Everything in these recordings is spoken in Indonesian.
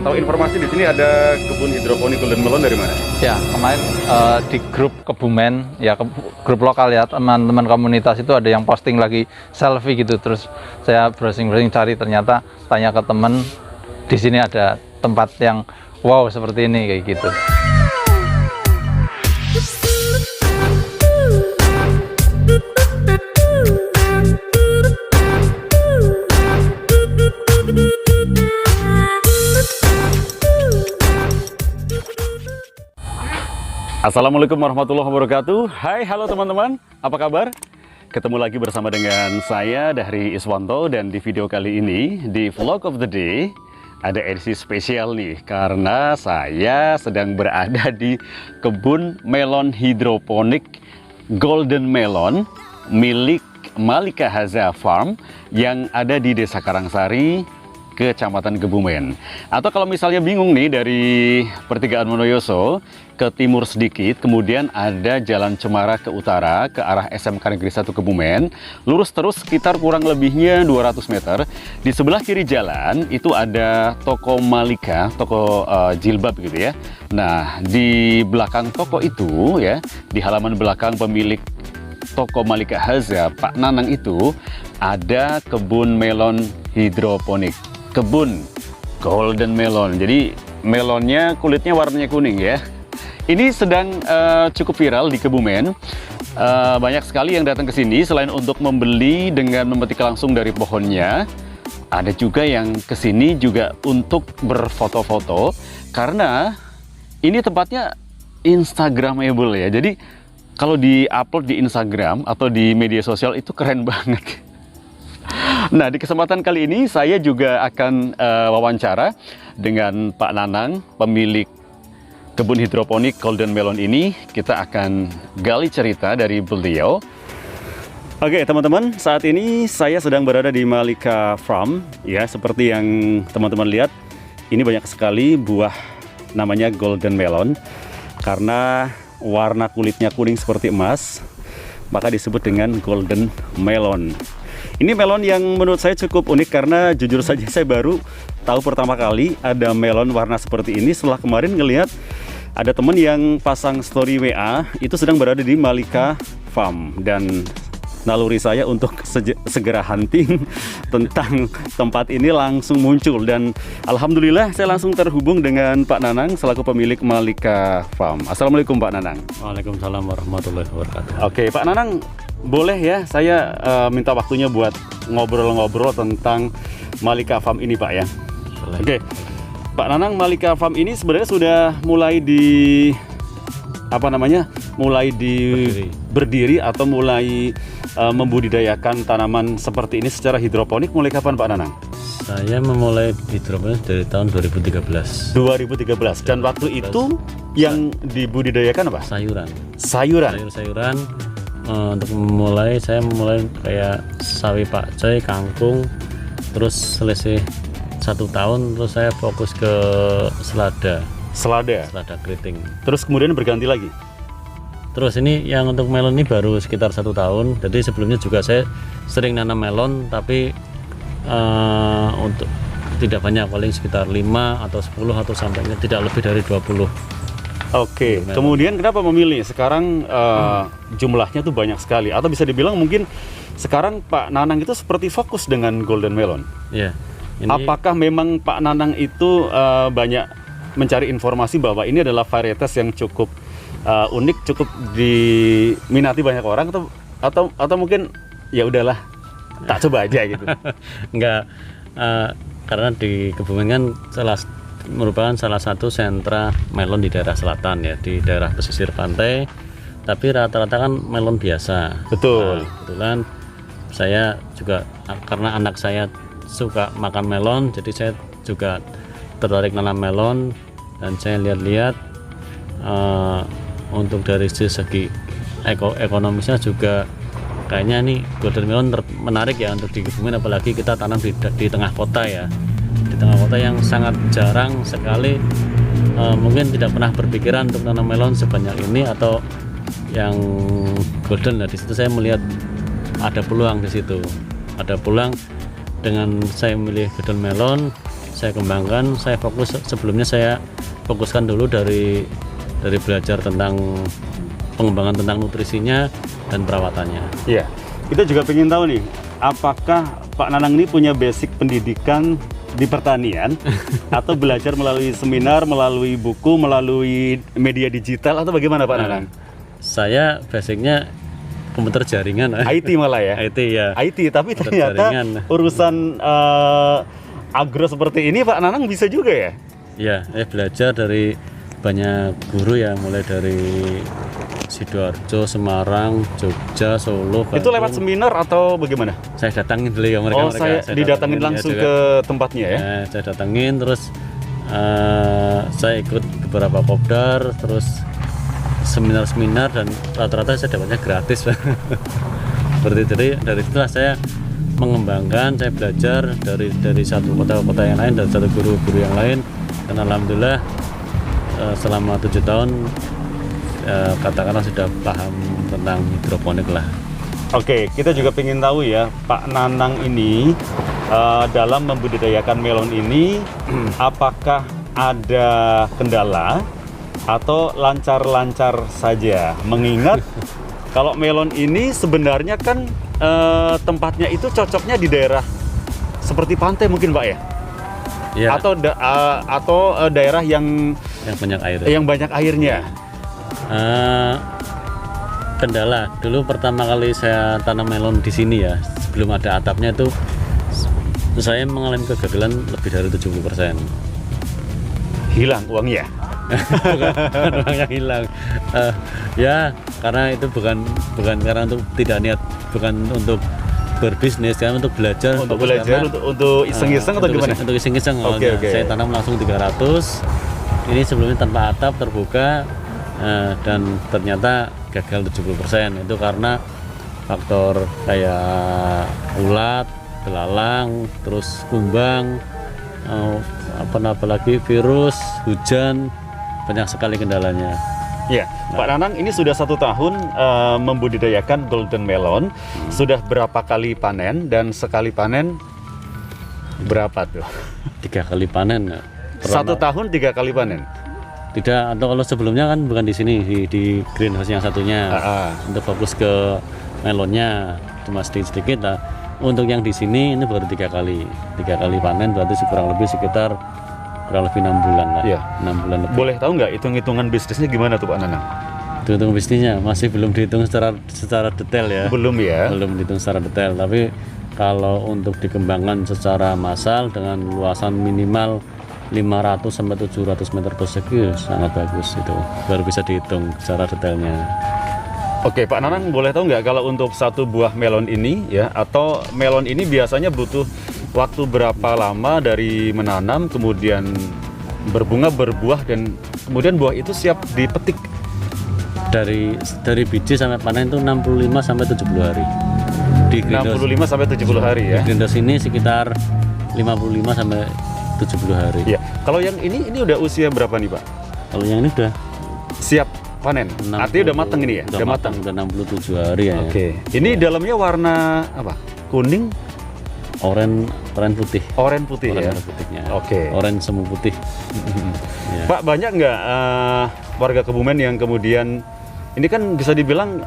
tahu informasi di sini ada kebun hidroponik golden melon dari mana? Ya, kemarin di grup Kebumen, ya grup lokal ya, teman-teman komunitas itu ada yang posting lagi selfie gitu. Terus saya browsing-browsing cari, ternyata tanya ke teman, di sini ada tempat yang wow seperti ini kayak gitu. Assalamualaikum warahmatullahi wabarakatuh. Hai, halo teman-teman, apa kabar? Ketemu lagi bersama dengan saya Dahri Iswanto, dan di video kali ini, di vlog of the day, ada edisi spesial nih, karena saya sedang berada di kebun melon hidroponik golden melon milik Malika Haza Farm yang ada di Desa Karangsari, Kecamatan Kebumen. Atau kalau misalnya bingung nih, dari pertigaan Monoyoso ke timur sedikit, kemudian ada Jalan Cemara ke utara ke arah SMK Negeri 1 Kebumen, lurus terus sekitar kurang lebihnya 200 meter. Di sebelah kiri jalan itu ada toko Malika, toko jilbab gitu ya. Nah, di belakang toko itu ya, di halaman belakang pemilik toko Malika Haza, Pak Nanang, itu ada kebun melon hidroponik, kebun golden melon. Jadi melonnya kulitnya warnanya kuning ya. Ini sedang cukup viral di Kebumen. Banyak sekali yang datang ke sini selain untuk membeli dengan memetik langsung dari pohonnya. Ada juga yang ke sini juga untuk berfoto-foto, karena ini tempatnya Instagramable ya. Jadi kalau di-upload di Instagram atau di media sosial itu keren banget. Nah, di kesempatan kali ini saya juga akan wawancara dengan Pak Nanang, pemilik kebun hidroponik golden melon ini. Kita akan gali cerita dari beliau. Oke teman-teman, saat ini saya sedang berada di Malika Farm ya. Seperti yang teman-teman lihat, ini banyak sekali buah namanya golden melon. Karena warna kulitnya kuning seperti emas, maka disebut dengan golden melon. Ini melon yang menurut saya cukup unik, karena jujur saja saya baru tahu pertama kali ada melon warna seperti ini setelah kemarin ngelihat ada teman yang pasang story WA itu sedang berada di Malika Farm, dan naluri saya untuk segera hunting tentang tempat ini langsung muncul, dan alhamdulillah saya langsung terhubung dengan Pak Nanang selaku pemilik Malika Farm. Assalamualaikum Pak Nanang. Waalaikumsalam warahmatullahi wabarakatuh. Oke Pak Nanang, boleh ya saya minta waktunya buat ngobrol-ngobrol tentang Malika Farm ini Pak ya? Boleh. Oke Pak Nanang, Malika Farm ini sebenarnya sudah mulai berdiri atau mulai membudidayakan tanaman seperti ini secara hidroponik mulai kapan Pak Nanang? Saya memulai hidroponik dari tahun 2013. 2013. Dan waktu itu yang dibudidayakan apa? Sayuran. Sayuran. Untuk memulai, saya memulai kayak sawi pakcoy, kangkung, terus selesai 1 tahun terus saya fokus ke selada keriting. Terus kemudian berganti lagi. Terus ini yang untuk melon ini baru sekitar 1 tahun. Jadi sebelumnya juga saya sering nanam melon, tapi untuk tidak banyak, paling sekitar 5 atau 10 atau sampai tidak lebih dari 20. Oke, kemudian kenapa memilih sekarang jumlahnya tuh banyak sekali, atau bisa dibilang mungkin sekarang Pak Nanang itu seperti fokus dengan golden melon? Iya. Apakah memang Pak Nanang itu banyak mencari informasi bahwa ini adalah varietas yang cukup unik, cukup diminati banyak orang, atau mungkin ya udahlah tak coba aja gitu? Enggak, karena di Kebumen kan merupakan salah satu sentra melon di daerah selatan ya, di daerah pesisir pantai, tapi rata-rata kan melon biasa. Betul. Nah, kebetulan saya juga, karena anak saya suka makan melon, jadi saya juga tertarik nanam melon, dan saya lihat-lihat untuk dari segi ekonomisnya juga kayaknya nih golden melon menarik ya untuk di Kebumen, apalagi kita tanam di tengah kota ya, di tengah kota yang sangat jarang sekali, mungkin tidak pernah berpikiran untuk nanam melon sebanyak ini atau yang golden. Nah, di situ saya melihat ada peluang di situ, ada peluang dengan saya memilih golden melon. saya kembangkan. Saya fokus, sebelumnya saya fokuskan dulu dari belajar tentang pengembangan tentang nutrisinya dan perawatannya. Iya, kita juga ingin tahu nih, apakah Pak Nanang ini punya basic pendidikan di pertanian atau belajar melalui seminar, melalui buku, melalui media digital, atau bagaimana Pak Nanang? Saya basicnya komputer jaringan. IT malah ya? IT ya. IT, tapi Komputer ternyata jaringan. urusan agro seperti ini Pak Nanang bisa juga ya? Ya, saya belajar dari banyak guru ya, mulai dari Sidoarjo, Semarang, Jogja, Solo, Itu lewat Bandung. seminar atau bagaimana? Saya datangin dulu ya mereka. Oh, saya didatangin datangin langsung ya, ke tempatnya ya? saya datangin, terus saya ikut beberapa kopdar, terus seminar-seminar, dan rata-rata saya dapatnya gratis. Seperti itu. Jadi dari situlah saya mengembangkan, saya belajar dari satu kota-kota yang lain, dari satu guru-guru yang lain, dan alhamdulillah selama 7 tahun katakanlah sudah paham tentang hidroponik lah. Oke, kita juga ingin tahu ya, Pak Nanang ini dalam membudidayakan melon ini apakah ada kendala atau lancar-lancar saja? Mengingat kalau melon ini sebenarnya kan tempatnya itu cocoknya di daerah seperti pantai mungkin Pak ya? Ya, Atau daerah yang banyak air. yang banyak airnya. Kendala dulu pertama kali saya tanam melon di sini ya, sebelum ada atapnya itu saya mengalami kegagalan lebih dari 70%. Hilang uangnya. Bukan uangnya hilang. Ya karena itu bukan karena untuk tidak niat, bukan untuk berbisnis, kan untuk belajar. Untuk fokus belajar, karena, untuk iseng-iseng atau gimana? Untuk iseng-iseng. Oke. Saya tanam langsung 300. Ini sebelumnya tanpa atap, terbuka, dan ternyata gagal 70%. Itu karena faktor kayak ulat, belalang, terus kumbang, apalagi virus, hujan, banyak sekali kendalanya. Ya, Pak Nanang ini sudah 1 tahun membudidayakan golden melon. Sudah berapa kali panen, dan sekali panen berapa tuh? 3 kali panen. 1 tahun 3 kali panen. Tidak, atau kalau sebelumnya kan bukan di sini, di greenhouse yang satunya. Untuk fokus ke melonnya cuma sedikit-sedikit lah. Untuk yang di sini ini baru 3 kali panen, berarti kurang lebih sekitar 6 bulan lah. Iya. 6 bulan lebih. Boleh tahu nggak hitung-hitungan bisnisnya gimana tuh Pak Nanang? Hitung bisnisnya masih belum dihitung secara detail ya. Belum ya? Belum dihitung secara detail, tapi kalau untuk dikembangkan secara massal dengan luasan minimal 500 sampai 700 meter persegi sangat bagus, itu baru bisa dihitung secara detailnya. Oke, Pak Nanang boleh tahu nggak kalau untuk 1 buah melon ini ya, atau melon ini biasanya butuh waktu berapa lama dari menanam kemudian berbunga, berbuah, dan kemudian buah itu siap dipetik? Dari biji sampai panen itu 65 sampai 70 hari. Di greenhouse, 65 sampai 70 hari ya. di greenhouse ini sekitar 55 sampai 70 hari. Iya. Kalau yang ini udah usia berapa nih Pak? Kalau yang ini udah Siap panen? Artinya udah matang ini ya? Udah matang, udah 67 hari ya. Oke. Ini dalamnya warna apa? Kuning? Oranye putih. Oranye putih ya? Oranye putihnya. Oke. Oranye semu putih. Ya. Pak, banyak nggak warga Kebumen yang kemudian ini kan bisa dibilang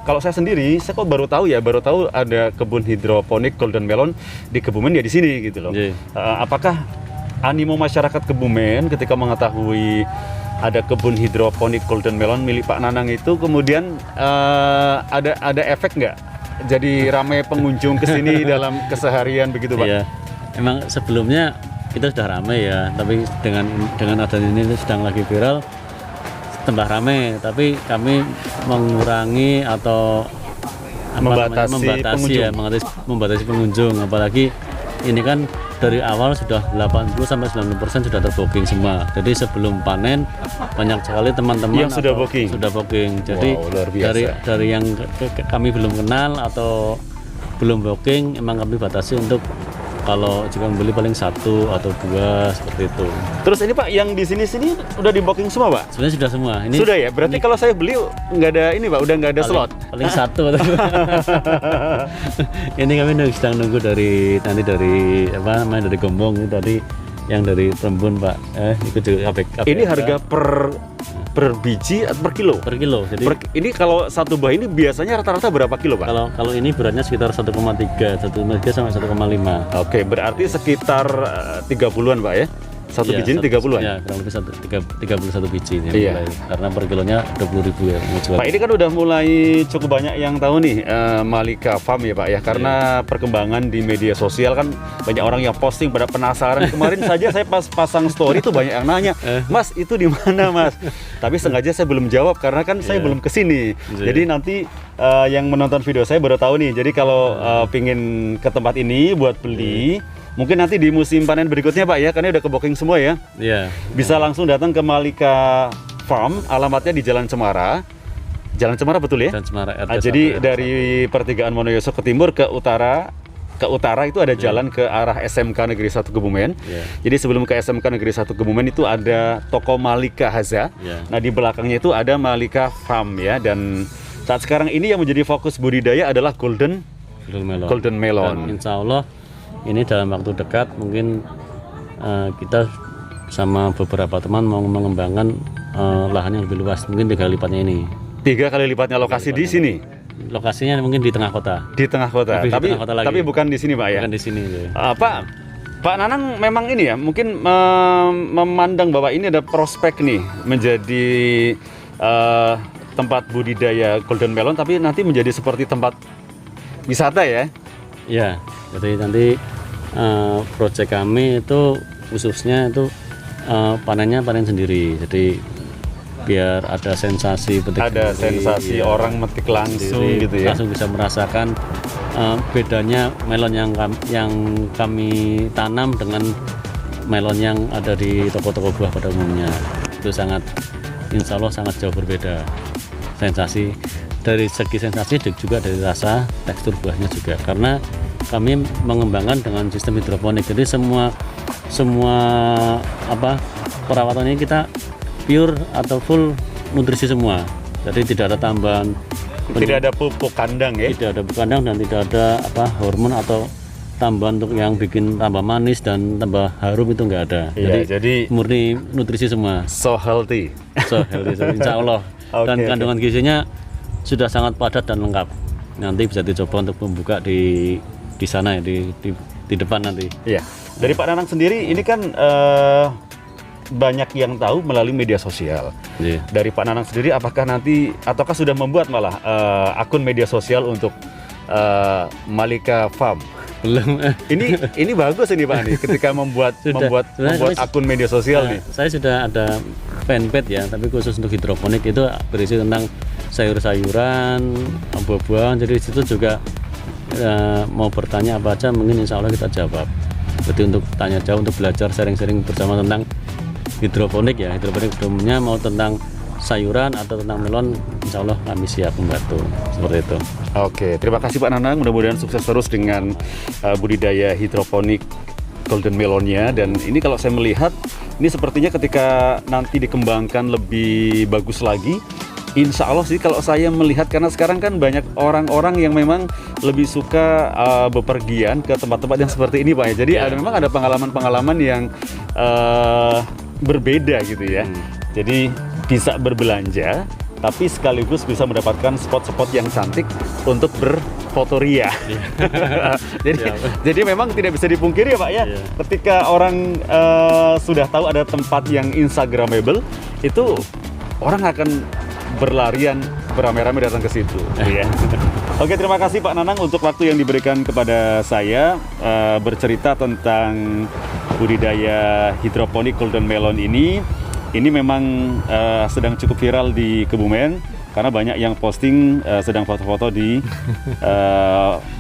kalau saya sendiri, saya kok baru tahu ada kebun hidroponik golden melon di Kebumen ya di sini gitu loh. Iya. Apakah animo masyarakat Kebumen ketika mengetahui ada kebun hidroponik golden melon milik Pak Nanang itu kemudian ada efek nggak? Jadi ramai pengunjung ke sini dalam keseharian begitu Pak? Iya. Emang sebelumnya kita sudah ramai ya, tapi dengan adanya ini sedang lagi viral, tambah ramai, tapi kami mengurangi atau membatasi pengunjung, apalagi ini kan dari awal sudah 80-90% sudah terbooking semua. Jadi sebelum panen banyak sekali teman-teman yang sudah booking. Jadi wow, luar biasa. dari yang kami belum kenal atau belum booking, emang kami batasi untuk kalau jika membeli paling 1 atau 2 seperti itu. Terus ini Pak, yang di sini udah di booking semua Pak? Sebenarnya sudah semua. Ini sudah ya? Berarti kalau saya beli nggak ada ini Pak, udah nggak ada slot? Paling 1. Ini kami sedang nunggu dari Gombong tadi yang dari Rembun Pak, ikut juga KPK. Ini harga per biji atau per kilo? Per kilo. Jadi ini kalau satu buah ini biasanya rata-rata berapa kilo, Pak? kalau ini beratnya sekitar 1,3 sampai 1,5. Oke, berarti sekitar 30-an, Pak ya? Satu biji ini 30-an? Ya, kurang lebih 31 biji ini. Iya. Karena per kilonya 20.000 ya. Pak, ini kan udah mulai cukup banyak yang tahu nih Malika Farm ya, Pak ya. Karena perkembangan di media sosial kan banyak orang yang posting pada penasaran. Kemarin saja saya pas pasang story tuh banyak yang nanya, "Mas, itu di mana, Mas?" Tapi sengaja saya belum jawab karena kan saya belum kesini. Jadi nanti yang menonton video saya baru tahu nih. Jadi kalau pingin ke tempat ini buat beli, mungkin nanti di musim panen berikutnya, Pak ya, karena udah ke booking semua ya. Iya. Bisa langsung datang ke Malika Farm, alamatnya di Jalan Cemara. Jalan Cemara betul ya? Jalan Cemara, Jadi dari pertigaan Monoyoso ke timur ke utara itu ada jalan ke arah SMK Negeri 1 Kebumen. Jadi sebelum ke SMK Negeri 1 Kebumen itu ada toko Malika Haza. Nah, di belakangnya itu ada Malika Farm ya, dan saat sekarang ini yang menjadi fokus budidaya adalah Golden Melon. Dan insya Allah ini dalam waktu dekat mungkin kita sama beberapa teman mau mengembangkan lahan yang lebih luas, mungkin 3 kali lipatnya ini. 3 kali lipatnya lokasi di sini. Lokasinya mungkin di tengah kota. Di tengah kota. Lebih di tengah kota lagi. Tapi bukan di sini, Pak ya. Bukan di sini. Pak Nanang memang ini ya, mungkin memandang bahwa ini ada prospek nih menjadi tempat budidaya Golden Melon, tapi nanti menjadi seperti tempat wisata ya. Iya, jadi nanti proyek kami itu khususnya itu panennya panen sendiri. Jadi biar ada sensasi petik sendiri, orang metik langsung sendiri, gitu ya. Langsung bisa merasakan bedanya melon yang kami tanam dengan melon yang ada di toko-toko buah pada umumnya. Itu insya Allah sangat jauh berbeda. Sensasi dari segi sensasi dan juga dari rasa, tekstur buahnya juga, karena kami mengembangkan dengan sistem hidroponik. Jadi semua perawatannya kita pure atau full nutrisi semua. Jadi tidak ada tambahan, tidak ada pupuk kandang ya. Tidak ada pupuk kandang dan tidak ada hormon atau tambahan untuk yang bikin tambah manis dan tambah harum, itu nggak ada. Jadi murni nutrisi semua. So healthy. Insya Allah. Dan kandungan gizinya sudah sangat padat dan lengkap. Nanti bisa dicoba untuk membuka di sana ya, di depan nanti. Iya. Dari Pak Nanang sendiri ini kan banyak yang tahu melalui media sosial. Dari Pak Nanang sendiri, ataukah sudah membuat malah akun media sosial untuk Malika Farm? Belum. Ini bagus ini Pak nih, ketika membuat akun media sosial nih. Saya sudah ada fanpage ya, tapi khusus untuk hidroponik, itu berisi tentang sayur-sayuran, buah-buahan. Jadi di situ juga mau bertanya apa aja, mungkin insya Allah kita jawab. Berarti untuk tanya jawab, untuk belajar sharing-sharing bersama tentang hidroponik ya. Hidroponik umumnya mau tentang sayuran atau tentang melon, insya Allah kami siap membantu seperti itu. Oke, terima kasih Pak Nanang. Mudah-mudahan sukses terus dengan budidaya hidroponik Golden Melonnya. Dan ini kalau saya melihat, ini sepertinya ketika nanti dikembangkan lebih bagus lagi, insya Allah sih kalau saya melihat, karena sekarang kan banyak orang-orang yang memang lebih suka bepergian ke tempat-tempat yang seperti ini Pak ya. Jadi memang ada pengalaman-pengalaman yang berbeda gitu ya. Jadi bisa berbelanja, tapi sekaligus bisa mendapatkan spot-spot yang cantik untuk berfotoria. Jadi memang tidak bisa dipungkiri ya Pak ya. Ketika orang sudah tahu ada tempat yang instagramable, itu orang akan berlarian beramai-ramai datang ke situ. Oke, terima kasih Pak Nanang untuk waktu yang diberikan kepada saya bercerita tentang budidaya hidroponik Golden Melon ini. Ini memang sedang cukup viral di Kebumen karena banyak yang posting sedang foto-foto di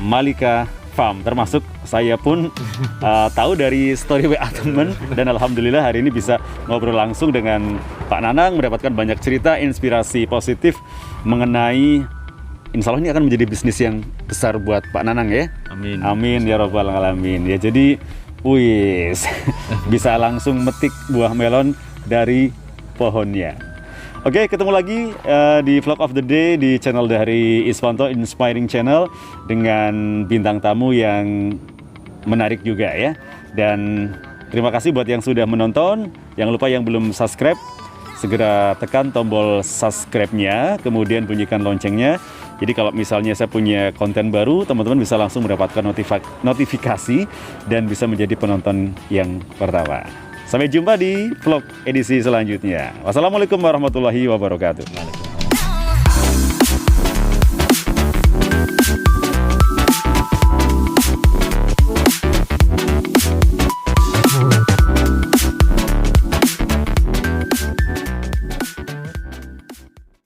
Malika Farm, termasuk saya pun tahu dari story WA temen, dan alhamdulillah hari ini bisa ngobrol langsung dengan Pak Nanang, mendapatkan banyak cerita inspirasi positif mengenai, insya Allah ini akan menjadi bisnis yang besar buat Pak Nanang ya. Amin. Amin ya robbal alamin. Ya, jadi bisa langsung metik buah melon dari pohonnya. Oke, ketemu lagi di Vlog of the Day di channel dari Iswanto Inspiring Channel dengan bintang tamu yang menarik juga ya. Dan Terima kasih buat yang sudah menonton. Jangan lupa yang belum subscribe, segera tekan tombol subscribe-nya, kemudian bunyikan loncengnya. Jadi kalau misalnya saya punya konten baru, teman-teman bisa langsung mendapatkan notifikasi dan bisa menjadi penonton yang pertama. Sampai jumpa di vlog edisi selanjutnya. Wassalamualaikum warahmatullahi wabarakatuh.